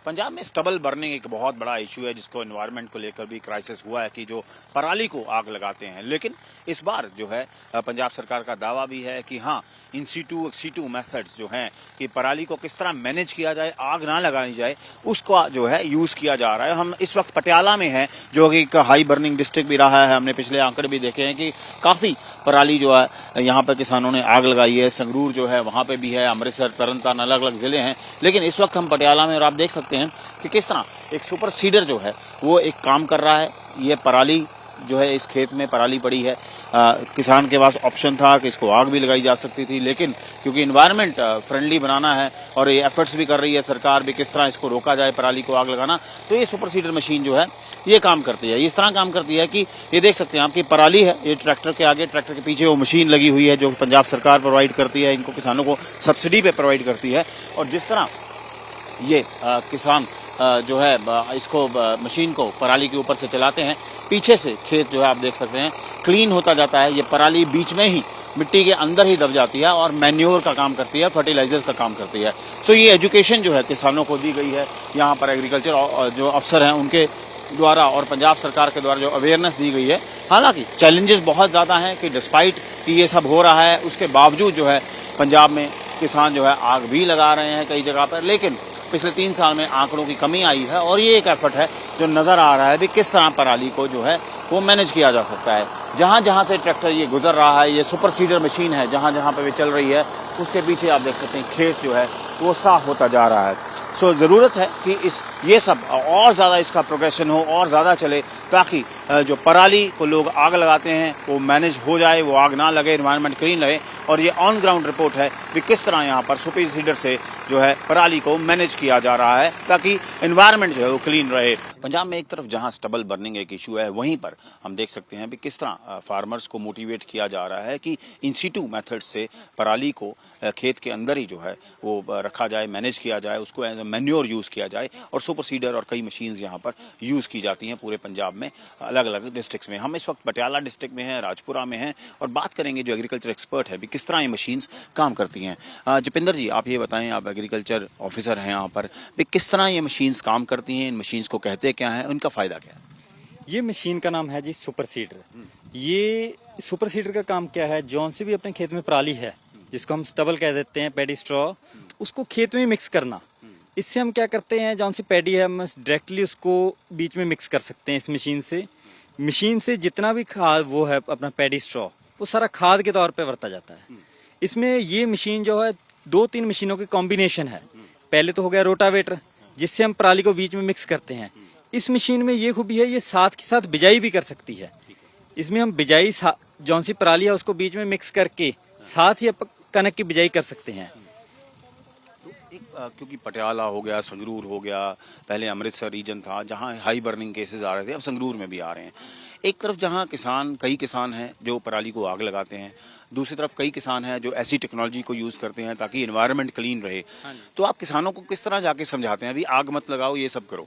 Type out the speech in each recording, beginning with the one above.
पंजाब में stubble burning एक बहुत बड़ा इशू है जिसको एनवायरनमेंट को लेकर भी क्राइसिस हुआ है कि जो पराली को आग लगाते हैं। लेकिन इस बार जो है पंजाब सरकार का दावा भी है कि हाँ, इन सीटू एक्सीटू मेथड्स जो हैं कि पराली को किस तरह मैनेज किया जाए, आग ना लगानी जाए, उसका जो है यूज किया जा रहा है। हम इस वक्त पटियाला में हैं जो कि एक हाई बर्निंग डिस्ट्रिक्ट भी रहा है। हमने पिछले आंकड़े भी देखे हैं कि काफी पराली जो है यहाँ पर किसानों ने आग लगाई है। संगरूर जो है वहां पे भी है, अमृतसर, तरनतारन, अलग अलग जिले हैं। लेकिन इस वक्त हम पटियाला में और आप देख सकते हैं कि किस तरह एक सुपर सीडर जो है वो एक काम कर रहा है। ये पराली जो है, इस खेत में पराली पड़ी है। किसान के पास ऑप्शन था कि इसको आग भी लगाई जा सकती थी, लेकिन क्योंकि एनवायरनमेंट फ्रेंडली बनाना है और ये एफर्ट्स भी कर रही है सरकार भी किस तरह इसको रोका जाए पराली को आग लगाना, तो ये सुपर सीडर मशीन जो है ये काम करती है। इस तरह काम करती है कि ये देख सकते हैं आपकी पराली है, ये ट्रैक्टर के आगे, ट्रैक्टर के पीछे वो मशीन लगी हुई है जो पंजाब सरकार प्रोवाइड करती है, इनको किसानों को सब्सिडी पे प्रोवाइड करती है। और जिस तरह ये किसान जो है इसको मशीन को पराली के ऊपर से चलाते हैं, पीछे से खेत जो है आप देख सकते हैं क्लीन होता जाता है। ये पराली बीच में ही मिट्टी के अंदर ही दब जाती है और मैन्योर का काम करती है, फर्टिलाइजर का काम करती है। सो ये एजुकेशन जो है किसानों को दी गई है यहाँ पर एग्रीकल्चर जो अफसर हैं उनके द्वारा और पंजाब सरकार के द्वारा जो अवेयरनेस दी गई है। हालांकि चैलेंजेस बहुत ज़्यादा हैं कि डिस्पाइट कि ये सब हो रहा है, उसके बावजूद जो है पंजाब में किसान जो है आग भी लगा रहे हैं कई जगह पर। लेकिन पिछले 3 साल में आंकड़ों की कमी आई है और ये एक एफर्ट है जो नज़र आ रहा है भी किस तरह पराली को जो है वो मैनेज किया जा सकता है। जहाँ जहाँ से ट्रैक्टर ये गुजर रहा है, ये सुपर सीडर मशीन है, जहाँ जहाँ पे भी चल रही है, उसके पीछे आप देख सकते हैं खेत जो है वो साफ होता जा रहा है। सो ज़रूरत है कि ये सब और ज़्यादा इसका प्रोग्रेशन हो और ज़्यादा चले, ताकि जो पराली को लोग आग लगाते हैं वो मैनेज हो जाए, वो आग ना लगे, एनवायरनमेंट क्लीन रहे। और ये ऑन ग्राउंड रिपोर्ट है कि किस तरह यहाँ पर सुपर सीडर से जो है पराली को मैनेज किया जा रहा है ताकि एनवायरनमेंट जो है वो क्लीन रहे। पंजाब में एक तरफ जहाँ स्टबल बर्निंग एक इशू है, वहीं पर हम देख सकते हैं कि किस तरह फार्मर्स को मोटिवेट किया जा रहा है कि इन सीटू मेथड से पराली को खेत के अंदर ही जो है वो रखा जाए, मैनेज किया जाए, उसको एज ए मैन्योर यूज़ किया जाए। और सुपर सीडर और कई मशीन्स यहाँ पर यूज़ की जाती हैं पूरे पंजाब में अलग अलग डिस्ट्रिक्ट्स में। हम इस वक्त पटियाला डिस्ट्रिक्ट में हैं, राजपुरा में हैं और बात करेंगे जो एग्रीकल्चर एक्सपर्ट है भी किस तरह ये मशीन्स काम करती हैं। जितेंद्र जी, आप ये बताएं, आप एग्रीकल्चर ऑफिसर हैं यहाँ पर, भी किस तरह ये मशीन्स काम करती हैं, इन मशीन्स को कहते क्या है, उनका फायदा क्या है? ये मशीन का नाम है जी सुपर सीडर। ये सुपर सीडर का काम क्या है, जौन सी भी अपने खेत में पराली है जिसको हम स्टबल कह देते हैं, पैडी स्ट्रॉ, उसको खेत में मिक्स करना। इससे हम क्या करते हैं, जौन सी पैडी है हम डायरेक्टली उसको बीच में मिक्स कर सकते हैं इस मशीन से। मशीन से जितना भी खाद वो है अपना पैडी स्ट्रॉ, वो सारा खाद के तौर पे बरता जाता है। इसमें ये मशीन जो है 2-3 मशीनों की कॉम्बिनेशन है। पहले तो हो गया रोटावेटर जिससे हम पराली को बीच में मिक्स करते हैं। इस मशीन में ये खूबी है, ये साथ के साथ बिजाई भी कर सकती है। इसमें हम बिजाई जौन सी पराली है उसको बीच में मिक्स करके साथ ही कनक की बिजाई कर सकते हैं। क्योंकि पटियाला हो गया, संगरूर हो गया, पहले अमृतसर रीजन था जहां हाई बर्निंग केसेस आ रहे थे, अब संगरूर में भी आ रहे हैं। एक तरफ जहां कई किसान हैं जो पराली को आग लगाते हैं, दूसरी तरफ कई किसान हैं जो ऐसी टेक्नोलॉजी को यूज़ करते हैं ताकि एनवायरनमेंट क्लीन रहे। तो आप किसानों को किस तरह जाके समझाते हैं अभी आग मत लगाओ, ये सब करो?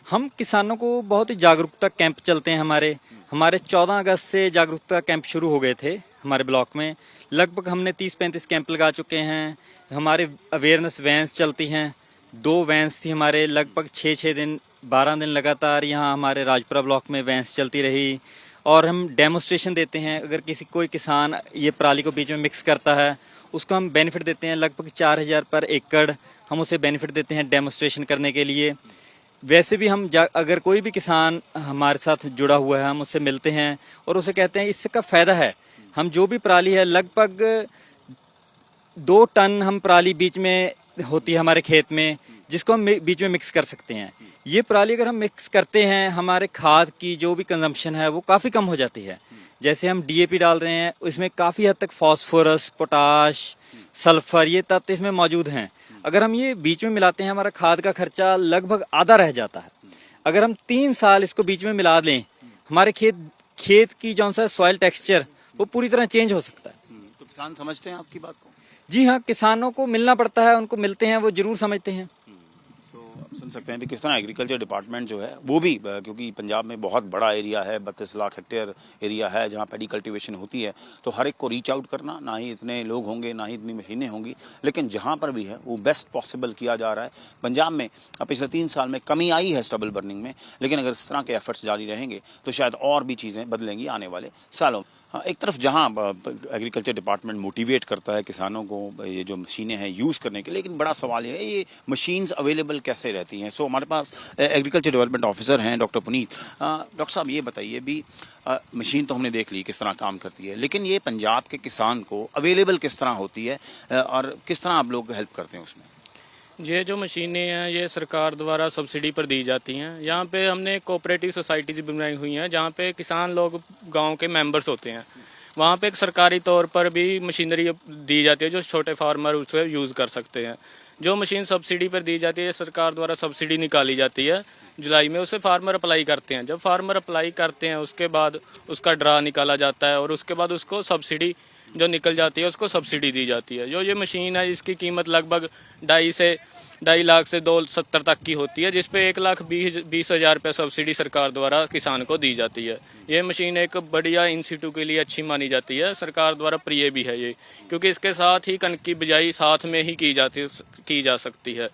हम किसानों को बहुत ही जागरूकता कैंप चलते हैं हमारे 14 अगस्त से जागरूकता कैंप शुरू हो गए थे हमारे ब्लॉक में। लगभग हमने 30-35 कैंप लगा चुके हैं। हमारे अवेयरनेस वैन्स चलती हैं, 2 वैन्स थी हमारे, लगभग 6 दिन 12 दिन लगातार यहाँ हमारे राजपुरा ब्लॉक में वैन्स चलती रही। और हम डेमोस्ट्रेशन देते हैं, अगर कोई किसान ये पराली को बीच में मिक्स करता है उसको हम बेनिफिट देते हैं, लगभग 4000 पर एकड़ हम उसे बेनिफिट देते हैं डेमोस्ट्रेशन करने के लिए। वैसे भी हम अगर कोई भी किसान हमारे साथ जुड़ा हुआ है, हम उससे मिलते हैं और उसे कहते हैं इसका फायदा है। हम जो भी पराली है, लगभग 2 टन हम पराली बीच में होती है हमारे खेत में, जिसको हम बीच में मिक्स कर सकते हैं। ये पराली अगर हम मिक्स करते हैं, हमारे खाद की जो भी कंजम्पशन है वो काफ़ी कम हो जाती है। जैसे हम DAP डाल रहे हैं, इसमें काफ़ी हद तक फास्फोरस, पोटाश, सल्फर ये तत्व इसमें मौजूद हैं। अगर हम ये बीच में मिलाते हैं, हमारा खाद का खर्चा लगभग आधा रह जाता है। अगर हम 3 साल इसको बीच में मिला लें, हमारे खेत की जौन सा सॉइल टेक्सचर वो पूरी तरह चेंज हो सकता है। तो किसान समझते हैं आपकी बात को? जी हाँ, किसानों को मिलना पड़ता है, उनको मिलते हैं, वो जरूर समझते हैं। तो सुन सकते हैं भी किस तरह एग्रीकल्चर डिपार्टमेंट जो है वो भी क्योंकि पंजाब में बहुत बड़ा एरिया है, 32 लाख हेक्टेयर एरिया है जहाँ पैडी कल्टीवेशन होती है, तो हर एक को रीच आउट करना, ना ही इतने लोग होंगे ना ही इतनी मशीनें होंगी, लेकिन जहाँ पर भी है वो बेस्ट पॉसिबल किया जा रहा है। पंजाब में पिछले 3 साल में कमी आई है स्टबल बर्निंग में, लेकिन अगर इस तरह के एफर्ट्स जारी रहेंगे तो शायद और भी चीज़ें बदलेंगी आने वाले सालों। हाँ, एक तरफ जहां एग्रीकल्चर डिपार्टमेंट मोटिवेट करता है किसानों को ये जो मशीनें हैं यूज़ करने के लिए, लेकिन बड़ा सवाल ये मशीन्स अवेलेबल कैसे रहती हैं। सो हमारे पास एग्रीकल्चर डेवलपमेंट ऑफिसर हैं डॉक्टर पुनीत। डॉक्टर साहब ये बताइए भी मशीन तो हमने देख ली किस तरह काम करती है, लेकिन ये पंजाब के किसान को अवेलेबल किस तरह होती है और किस तरह आप लोग हेल्प करते हैं उसमें? ये जो मशीनें हैं ये सरकार द्वारा सब्सिडी पर दी जाती हैं। यहाँ पे हमने कोऑपरेटिव सोसाइटीज बनाई हुई हैं जहाँ पे किसान लोग गांव के मेंबर्स होते हैं। वहाँ पे एक सरकारी तौर पर भी मशीनरी दी जाती है जो छोटे फार्मर उसे यूज़ कर सकते हैं। जो मशीन सब्सिडी पर दी जाती है सरकार द्वारा सब्सिडी निकाली जाती है जुलाई में, उसे फार्मर अप्लाई करते हैं। जब फार्मर अप्लाई करते हैं उसके बाद उसका ड्रा निकाला जाता है और उसके बाद उसको सब्सिडी जो निकल जाती है उसको सब्सिडी दी जाती है। जो ये मशीन है इसकी कीमत लगभग 2.5 लाख से 2.70 तक की होती है, जिसपे 1,20,000 रुपये सब्सिडी सरकार द्वारा किसान को दी जाती है। ये मशीन एक बढ़िया इंस्टीट्यूट के लिए अच्छी मानी जाती है, सरकार द्वारा प्रिय भी है ये, क्योंकि इसके साथ ही कणक की बिजाई साथ में ही की जा सकती है।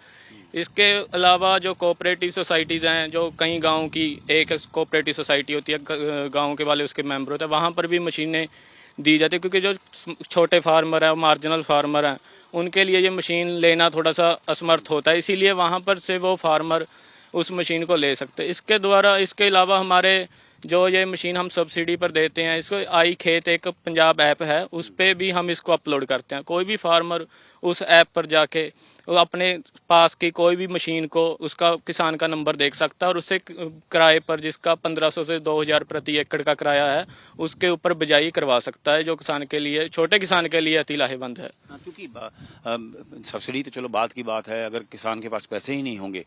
इसके अलावा जो कोऑपरेटिव सोसाइटीज़ हैं, जो कई गाँव की एक कोऑपरेटिव सोसाइटी होती है, गाँव के वाले उसके मेंबर होते हैं, वहाँ पर भी मशीनें दी जाती है, क्योंकि जो छोटे फार्मर हैं, मार्जिनल फार्मर हैं, उनके लिए ये मशीन लेना थोड़ा सा असमर्थ होता है, इसीलिए वहाँ पर से वो फार्मर उस मशीन को ले सकते हैं। इसके अलावा हमारे जो ये मशीन हम सब्सिडी पर देते हैं, इसको आई खेत एक पंजाब ऐप है, उस पर भी हम इसको अपलोड करते हैं। कोई भी फार्मर उस ऐप पर जाके अपने पास की कोई भी मशीन को उसका किसान का नंबर देख सकता है और उससे किराए पर, जिसका 1500 से 2000 प्रति एकड़ का किराया है, उसके ऊपर बिजाई करवा सकता है, जो किसान के लिए, छोटे किसान के लिए अति लाहेबंद है। क्योंकि सब्सिडी तो चलो बात की बात है, अगर किसान के पास पैसे ही नहीं होंगे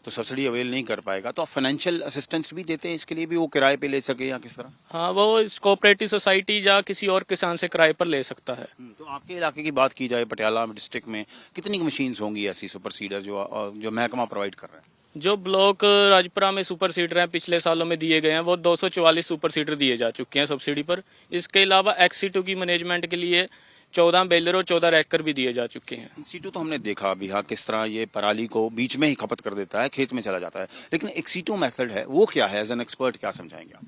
तो सब्सिडी अवेल नहीं कर पाएगा, तो आप फाइनेंशियल असिस्टेंस भी देते हैं इसके लिए भी, वो किराए पे ले सके या किस तरह? हाँ, वो कोऑपरेटिव सोसाइटी या किसी और किसान से किराए पर ले सकता है। तो आपके इलाके की बात की जाए, पटियाला डिस्ट्रिक्ट में कितनी मशीन्स होंगी ऐसी सुपर सीडर जो महकमा प्रोवाइड कर रहा है? जो ब्लॉक राजपुरा में सुपर सीडर हैं पिछले सालों में दिए गए हैं, वो 244 सुपर सीडर दिए जा चुके हैं सब्सिडी पर। इसके अलावा XC2 की मैनेजमेंट के लिए 14 बेलर और 14 रैकर भी दिए जा चुके हैं। XC2 तो हमने देखा अभी, हाँ, किस तरह ये पराली को बीच में ही खपत कर देता है, खेत में चला जाता है, लेकिन XC2 मेथड है वो क्या है? एज एन एक्सपर्ट क्या समझाएंगे आप?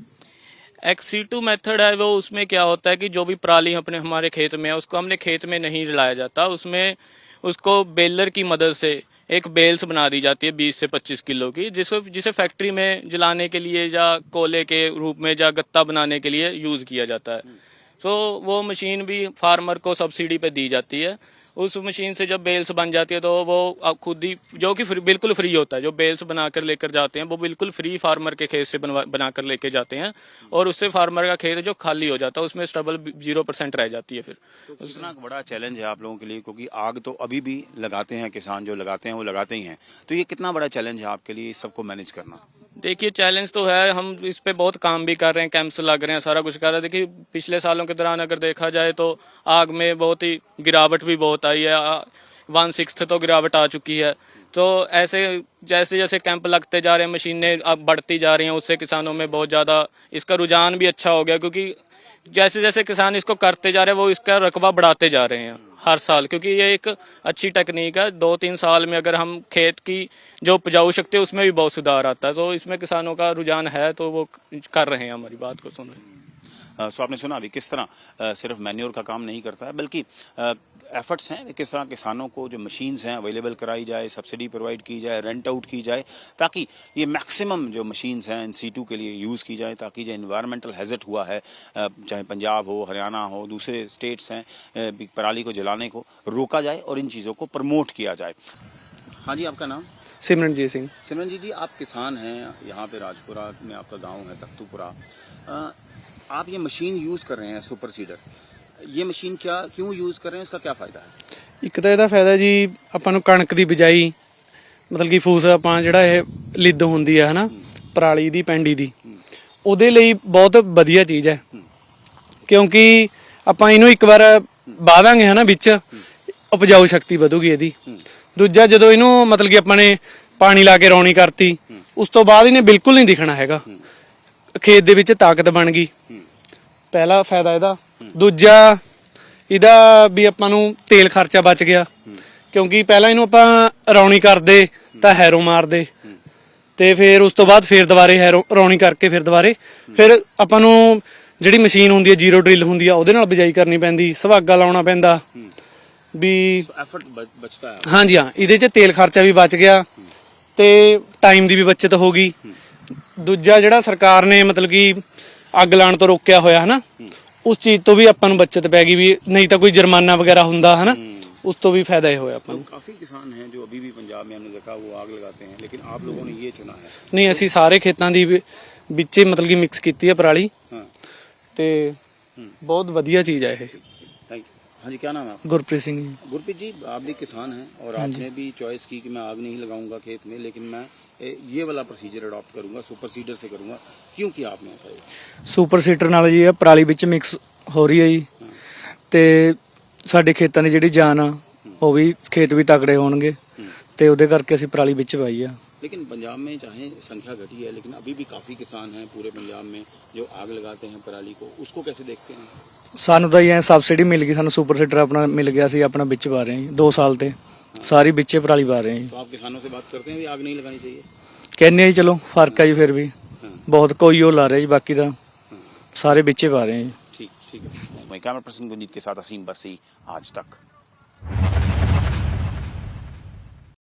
XC2 मेथड है वो, उसमें क्या होता है कि जो भी पराली हमारे खेत में है उसको हमने खेत में नहीं जलाया जाता, उसमें उसको बेलर की मदद से एक बेल्स बना दी जाती है 20 से 25 किलो की, जिसे फैक्ट्री में जलाने के लिए या कोयले के रूप में या गत्ता बनाने के लिए यूज किया जाता है। तो वो मशीन भी फार्मर को सब्सिडी पे दी जाती है। उस मशीन से जब बेल्स बन जाती है तो वो खुद ही, जो कि बिल्कुल फ्री होता है, जो बेल्स बनाकर लेकर जाते हैं वो बिल्कुल फ्री फार्मर के खेत से बनाकर लेके जाते हैं, और उससे फार्मर का खेत जो खाली हो जाता है उसमें स्टबल 0% रह जाती है। फिर तो कितना बड़ा चैलेंज है आप लोगों के लिए, क्योंकि आग तो अभी भी लगाते हैं किसान, जो लगाते हैं वो लगाते ही हैं, तो ये कितना बड़ा चैलेंज है आपके लिए इस सबको मैनेज करना? देखिए, चैलेंज तो है, हम इस पे बहुत काम भी कर रहे हैं, कैंप्स लग रहे हैं, सारा कुछ कर रहे हैं। देखिए, पिछले सालों के दौरान अगर देखा जाए तो आग में बहुत ही गिरावट भी बहुत आई है, 1/6 तो गिरावट आ चुकी है। तो ऐसे जैसे जैसे कैंप लगते जा रहे हैं, मशीनें अब बढ़ती जा रही हैं, उससे किसानों में बहुत ज़्यादा इसका रुझान भी अच्छा हो गया, क्योंकि जैसे जैसे किसान इसको करते जा रहे हैं वो इसका रकबा बढ़ाते जा रहे हैं हर साल, क्योंकि ये एक अच्छी टेक्निक है। 2-3 साल में अगर हम खेत की जो उपजाऊ शक्ति है उसमें भी बहुत सुधार आता है, तो इसमें किसानों का रुझान है, तो वो कर रहे हैं, हमारी बात को सुन रहे हैं। सो आपने सुना अभी किस तरह सिर्फ मैन्योर का काम नहीं करता है, बल्कि एफर्ट्स हैं किस तरह किसानों को जो मशीन्स हैं अवेलेबल कराई जाए, सब्सिडी प्रोवाइड की जाए, रेंट आउट की जाए, ताकि ये मैक्सिमम जो मशीन्स हैं NC2 के लिए यूज़ की जाए, ताकि जो इन्वायरमेंटल हैजर्ड हुआ है, चाहे पंजाब हो, हरियाणा हो, दूसरे स्टेट्स हैं, पराली को जलाने को रोका जाए और इन चीज़ों को प्रमोट किया जाए। हाँ जी, आपका नाम? सिमरनजीत सिंह। सिमरनजीत जी, आप किसान हैं, यहाँ पे राजपुरा में आपका गाँव है तख्तूपुरा, आप ये मशीन यूज़ कर रहे हैं सुपर सीडर, ये मशीन क्यों यूज़ कर रहे हैं, इसका क्या फ़ायदा है? ਇੱਕ ਤਾਂ ਇਹਦਾ ਫਾਇਦਾ ਜੀ, ਆਪਾਂ ਨੂੰ ਕਣਕ ਦੀ ਬਿਜਾਈ, ਮਤਲਬ ਕਿ ਫੂਸ ਆਪਾਂ ਜਿਹੜਾ ਇਹ ਲਿੱਦ ਹੁੰਦੀ ਹੈ ਹਨਾ ਪਰਾਲੀ ਦੀ, ਪੈਂਡੀ ਦੀ, ਉਹਦੇ ਲਈ ਬਹੁਤ ਵਧੀਆ ਚੀਜ਼ ਹੈ, ਕਿਉਂਕਿ ਆਪਾਂ ਇਹਨੂੰ ਇੱਕ ਵਾਰ ਵਾਹ ਦਾਂਗੇ ਹਨਾ ਵਿੱਚ, ਉਪਜਾਊ ਸ਼ਕਤੀ ਵਧੂਗੀ ਇਹਦੀ। ਦੂਜਾ, ਜਦੋਂ ਇਹਨੂੰ ਮਤਲਬ ਕਿ ਆਪਾਂ ਨੇ ਪਾਣੀ ਲਾ ਕੇ ਰੌਣੀ ਕਰਤੀ, ਉਸ ਤੋਂ ਬਾਅਦ ਇਹਨੇ ਬਿਲਕੁਲ ਨਹੀਂ ਦਿਖਣਾ ਹੈਗਾ। ਖੇਤ ਦੇ ਵਿੱਚ ਤਾਕਤ ਬਣ ਗਈ, ਪਹਿਲਾ ਫਾਇਦਾ ਇਹਦਾ। ਦੂਜਾ ਇਹਦਾ ਵੀ ਆਪਾਂ ਨੂੰ ਤੇਲ ਖਰਚਾ ਬਚ ਗਿਆ, ਕਿਉਂਕਿ ਪਹਿਲਾਂ ਇਹਨੂੰ ਆਪਾਂ ਰੌਣੀ ਕਰਦੇ ਤਾਂ ਹੈਰੋ ਮਾਰਦੇ, ਤੇ ਫਿਰ ਉਸ ਤੋਂ ਬਾਅਦ ਫਿਰ ਦੁਬਾਰੇ ਰੌਣੀ ਕਰਕੇ ਫਿਰ ਆਪਾਂ ਨੂੰ ਜਿਹੜੀ ਮਸ਼ੀਨ ਹੁੰਦੀ ਹੈ ਜ਼ੀਰੋ ਡਰਿਲ ਹੁੰਦੀ ਆ, ਉਹਦੇ ਨਾਲ ਬਿਜਾਈ ਕਰਨੀ ਪੈਂਦੀ, ਸੁਹਾਗਾ ਲਾਉਣਾ ਪੈਂਦਾ ਵੀ। एफर्ट बचता है। ਹਾਂਜੀ ਹਾਂ, ਇਹਦੇ 'ਚ ਤੇਲ ਖਰਚਾ ਵੀ ਬਚ ਗਿਆ ਤੇ ਟਾਈਮ ਦੀ ਵੀ ਬਚਤ ਹੋ ਗਈ। ਦੂਜਾ ਜਿਹੜਾ ਸਰਕਾਰ ਨੇ ਮਤਲਬ ਕਿ ਅੱਗ ਲਾਉਣ ਤੋਂ ਰੋਕਿਆ ਹੋਇਆ ਹਨਾ, ਉਸ ਚੀਜ਼ ਤੋਂ ਵੀ ਆਪਾਂ ਨੂੰ ਬਚਤ ਪੈ ਗਈ ਵੀ, ਨਹੀਂ ਤਾਂ ਕੋਈ ਜੁਰਮਾਨਾ ਵਗੈਰਾ ਹੁੰਦਾ ਹਨਾ, ਉਸ ਤੋਂ ਵੀ फायदा ही होया अपन। काफी किसान हैं जो अभी भी पंजाब में हमने देखा वो आग लगाते हैं, लेकिन आप लोगों ने ये चुना है। नहीं, ਅਸੀਂ ਸਾਰੇ ਖੇਤਾਂ ਦੀ ਵਿੱਚ ਮਤਲਬ ਕਿ ਮਿਕਸ ਕੀਤੀ ਹੈ ਪਰਾਲੀ, ਤੇ ਬਹੁਤ ਵਧੀਆ ਚੀਜ਼ ਹੈ ਇਹ। Thank you. हाँ जी, क्या नाम है आपका? ਗੁਰਪ੍ਰੀਤ ਸਿੰਘ ਜੀ। गुरप्रीत जी, आप भी किसान हैं और आपने भी चॉइस की कि मैं आग नहीं लगाऊंगा खेत में, लेकिन मैं ये वाला प्रोसीजर अडॉप्ट करूंगा, सुपर सीडर से करूंगा। क्यों किया आपने ऐसा? ਸੁਪਰ ਸੀਡਰ ਨਾਲ ਜੀ ਇਹ ਪਰਾਲੀ ਵਿੱਚ ਮਿਕਸ ਹੋ ਰਹੀ ਹੈ ਜੀ, ਤੇ ਸਾਡੇ ਖੇਤਾਂ ਦੀ ਜਿਹੜੀ ਜਾਨ ਆ ਉਹ ਵੀ ਖੇਤ ਵੀ ਤਕੜੇ ਹੋਣਗੇ, ਤੇ ਉਹਦੇ ਕਰਕੇ ਅਸੀਂ ਪਰਾਲੀ ਵਿੱਚ ਪਾਈ ਆ। लेकिन पंजाब में चाहे संख्या घटी है, लेकिन अभी भी काफी किसान हैं पूरे पंजाब में जो आग लगाते हैं पराली को, उसको कैसे देखते हैं? ਸਾਨੂੰ ਤਾਂ ਇਹ ਸਬਸਿਡੀ ਮਿਲ ਗਈ, ਸਾਨੂੰ ਸੁਪਰ ਸੀਡਰ ਆਪਣਾ ਮਿਲ ਗਿਆ, ਸੀ ਆਪਣਾ ਵਿੱਚ ਪਾ ਰਹੇ ਹਾਂ ਜੀ 2 ਸਾਲ ਤੇ ਸਾਰੀ ਵਿੱਚੇ ਪਰਾਲੀ ਪਾ ਰਹੇ ਹਾਂ ਜੀ। तो आप किसानों से बात करते हैं भी आग नहीं लगानी चाहिए? ਕਹਿੰਦੇ ਆ ਜੀ ਚਲੋ ਫਰਕ ਆ ਜੀ, ਫਿਰ ਵੀ ਬਹੁਤ ਕੋਈ ਉਹ ਲਾ ਰਿਹਾ ਜੀ, ਬਾਕੀ ਤਾਂ ਸਾਰੇ ਵਿੱਚੇ ਪਾ ਰਹੇ ਹਾਂ ਜੀ। ठीक है। मैं कैमरा पर्सन गुंजीत के साथ असीम बसी, आज तक।